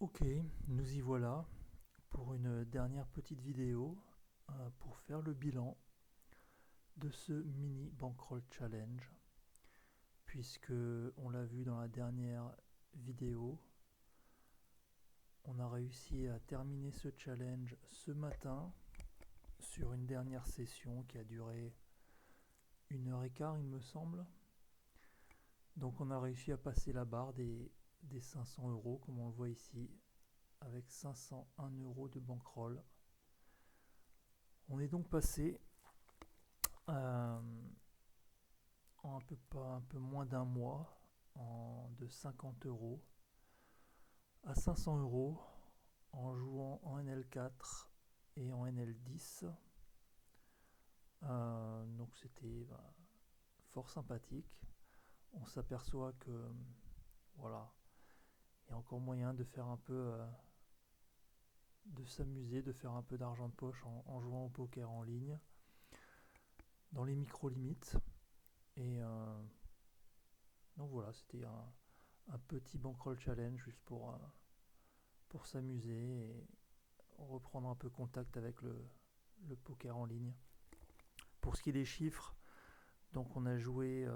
Ok, nous y voilà pour une dernière petite vidéo pour faire le bilan de ce mini bankroll challenge, puisque on l'a vu dans la dernière vidéo, on a réussi à terminer ce challenge ce matin sur une dernière session qui a duré 1 h 15 il me semble. Donc on a réussi à passer la barre des 500 euros comme on le voit ici, avec 501 euros de bankroll. On est donc passé en un peu moins d'un mois, de 50 euros à 500 euros en jouant en NL4 et en NL10. Donc c'était fort sympathique. On s'aperçoit que voilà, il y a encore moyen de faire un peu, de s'amuser, de faire un peu d'argent de poche en jouant au poker en ligne, dans les micro-limites. Et donc voilà, c'était un petit bankroll challenge juste pour s'amuser et reprendre un peu contact avec le poker en ligne. Pour ce qui est des chiffres, donc on a joué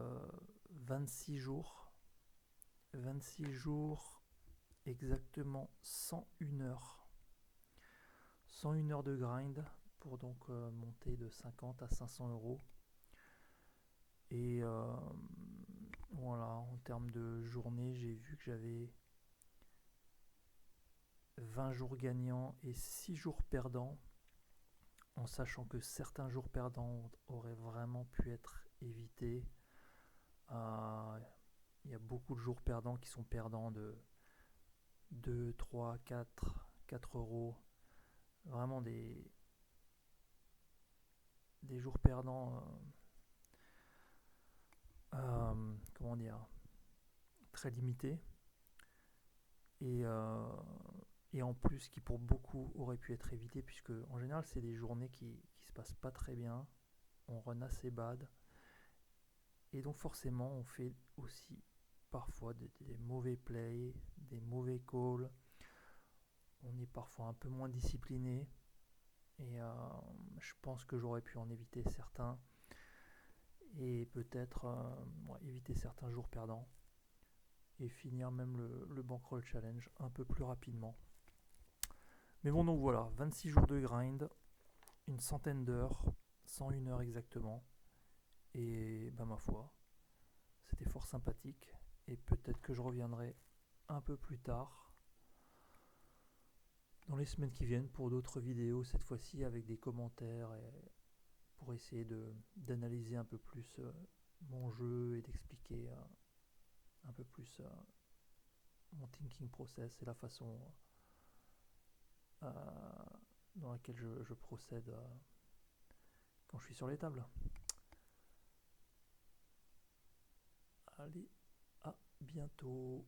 26 jours. 26 jours, exactement 101 heures. 101 heures de grind pour donc monter de 50 à 500 euros. Et voilà, en termes de journée, j'ai vu que j'avais 20 jours gagnants et 6 jours perdants, en sachant que certains jours perdants auraient vraiment pu être évités. Il y a beaucoup de jours perdants qui sont perdants de 2, 3, 4 euros. Vraiment des jours perdants, comment dire, très limités. Et en plus qui pour beaucoup auraient pu être évités, puisque en général c'est des journées qui se passent pas très bien, on run assez bad, et donc forcément on fait aussi parfois des mauvais plays, des mauvais calls, on est parfois un peu moins discipliné, et je pense que j'aurais pu en éviter certains, et peut-être éviter certains jours perdants, et finir même le bankroll challenge un peu plus rapidement. Mais bon, donc voilà, 26 jours de grind, une centaine d'heures, 101 heures exactement. Et ma foi, c'était fort sympathique. Et peut-être que je reviendrai un peu plus tard, dans les semaines qui viennent, pour d'autres vidéos, cette fois-ci avec des commentaires, et pour essayer d'analyser un peu plus mon jeu et d'expliquer un peu plus mon thinking process et la façon dans laquelle je procède quand je suis sur les tables. Allez, à bientôt.